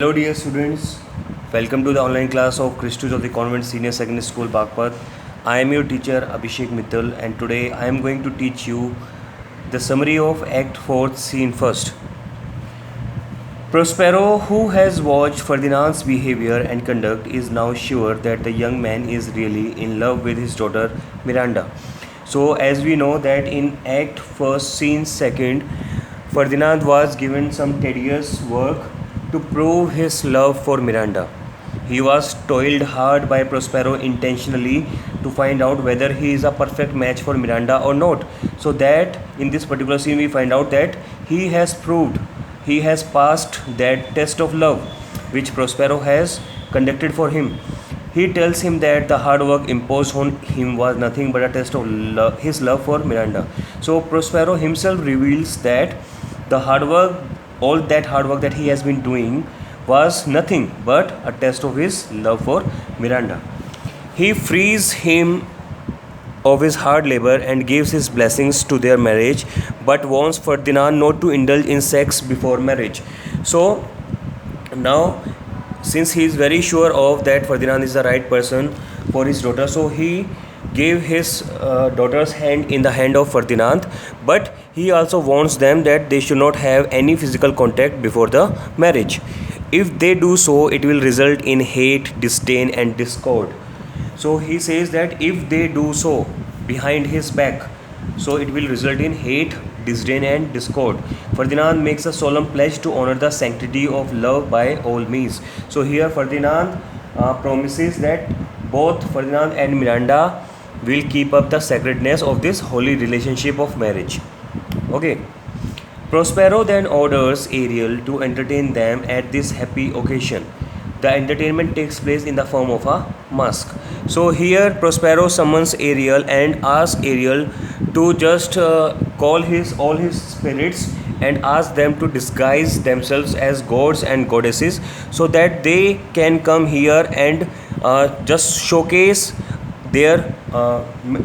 Hello dear students, welcome to the online class of Christus of the Convent Senior Secondary School Bagpat. I am your teacher Abhishek Mittal and today I am going to teach you the summary of Act 4th Scene 1st. Prospero, who has watched Ferdinand's behavior and conduct, is now sure that the young man is really in love with his daughter Miranda. So as we know that in Act 1st Scene 2nd, Ferdinand was given some tedious work to prove his love for Miranda. He was toiled hard by Prospero intentionally to find out whether he is a perfect match for Miranda or not. So that in this particular scene we find out that he has proved, he has passed that test of love which Prospero has conducted for him. He tells him that the hard work imposed on him was nothing but a test of his love for Miranda. So Prospero himself reveals that the hard work, all that hard work that he has been doing was nothing but a test of his love for Miranda. He frees him of his hard labor and gives his blessings to their marriage, but warns Ferdinand not to indulge in sex before marriage. So now, since he is very sure of that Ferdinand is the right person for his daughter, so he gave his daughter's hand in the hand of Ferdinand, but he also warns them that they should not have any physical contact before the marriage. If they do so, it will result in hate, disdain, and discord. So he says that if they do so behind his back, so it will result in hate, disdain, and discord. Ferdinand makes a solemn pledge to honor the sanctity of love by all means. So here Ferdinand promises that both Ferdinand and Miranda will keep up the sacredness of this holy relationship of marriage. Okay. Prospero then orders Ariel to entertain them at this happy occasion. The entertainment takes place in the form of a mask. So here Prospero summons Ariel and asks Ariel to just call all his spirits and ask them to disguise themselves as gods and goddesses so that they can come here and just showcase their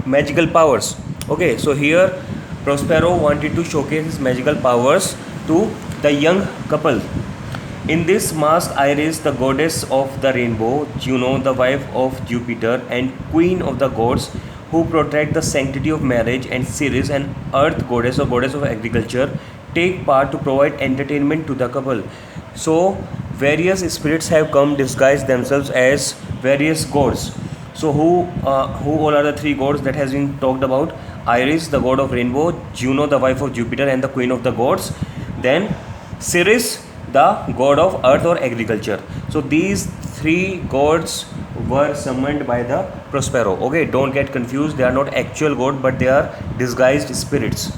magical powers. Okay, so here Prospero wanted to showcase his magical powers to the young couple. In this mask, Iris, the goddess of the rainbow, Juno, the wife of Jupiter, and queen of the gods, who protect the sanctity of marriage, and Ceres, an earth goddess or goddess of agriculture, take part to provide entertainment to the couple. So, various spirits have come disguised themselves as various gods. So, who all are the three gods that has been talked about? Iris, the god of rainbow, Juno, the wife of Jupiter, and the queen of the gods. Then Ceres, the god of earth or agriculture. So these three gods were summoned by the Prospero. Okay, don't get confused. They are not actual gods, but they are disguised spirits.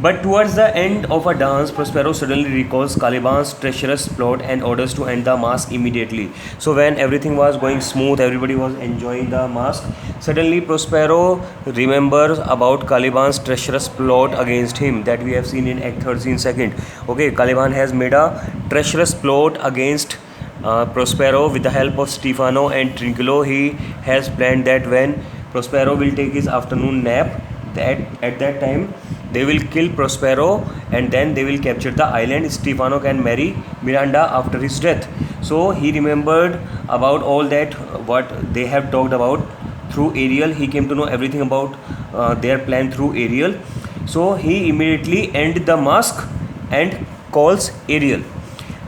But towards the end of a dance, Prospero suddenly recalls Caliban's treacherous plot and orders to end the mask immediately. So when everything was going smooth, everybody was enjoying the mask, suddenly Prospero remembers about Caliban's treacherous plot against him that we have seen in Act 3 Scene 2nd. Okay, Caliban has made a treacherous plot against Prospero with the help of Stefano and Trinculo. He has planned that when Prospero will take his afternoon nap, that at that time they will kill Prospero and then they will capture the island. Stefano can marry Miranda after his death. So he remembered about all that what they have talked about through Ariel. He came to know everything about their plan through Ariel. So he immediately ends the mask and calls Ariel.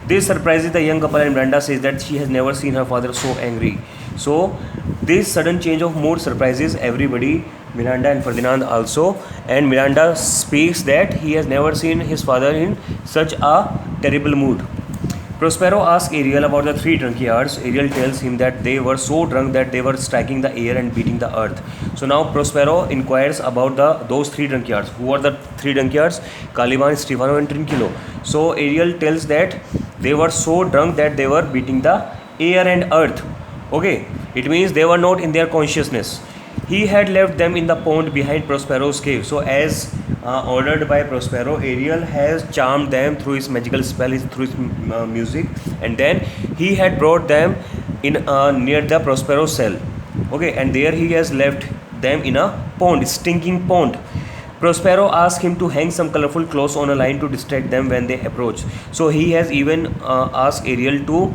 This surprises the young couple and Miranda says that she has never seen her father so angry. So this sudden change of mood surprises everybody, Miranda and Ferdinand also, and Miranda speaks that he has never seen his father in such a terrible mood. Prospero asks Ariel about the three drunkards. Ariel tells him that they were so drunk that they were striking the air and beating the earth. So now Prospero inquires about those three drunkards. Who are the three drunkards? Caliban, Stefano, and Trinculo. So Ariel tells that they were so drunk that they were beating the air and earth. Okay, it means they were not in their consciousness. He had left them in the pond behind Prospero's cave. So as ordered by Prospero, Ariel has charmed them through his magical spell, through his music, and then he had brought them in near the Prospero's cell. Okay, and there he has left them in a pond, stinking pond. Prospero asks him to hang some colorful clothes on a line to distract them when they approach. So he has even asked Ariel to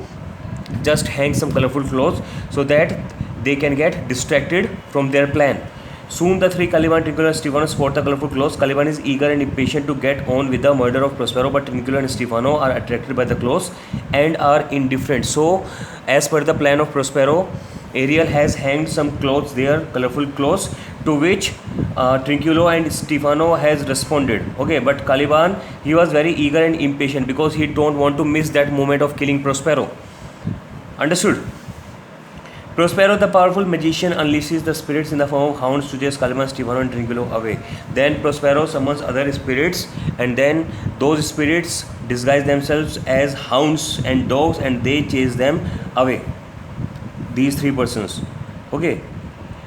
just hang some colorful clothes so that they can get distracted from their plan. Soon the three, Caliban, Trinculo and Stefano, spot the colorful clothes. Caliban is eager and impatient to get on with the murder of Prospero, but Trinculo and Stefano are attracted by the clothes and are indifferent. So, as per the plan of Prospero, Ariel has hanged some clothes there, colorful clothes, to which Trinculo and Stefano has responded. Okay, but Caliban, he was very eager and impatient because he don't want to miss that moment of killing Prospero. Understood? Prospero, the powerful magician, unleashes the spirits in the form of hounds to chase Caliban, Stefano and Trinculo away. Then Prospero summons other spirits, and then those spirits disguise themselves as hounds and dogs and they chase them away. These three persons. Okay.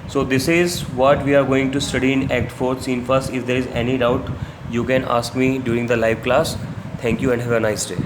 So this is what we are going to study in Act 4, Scene 1. If there is any doubt, you can ask me during the live class. Thank you and have a nice day.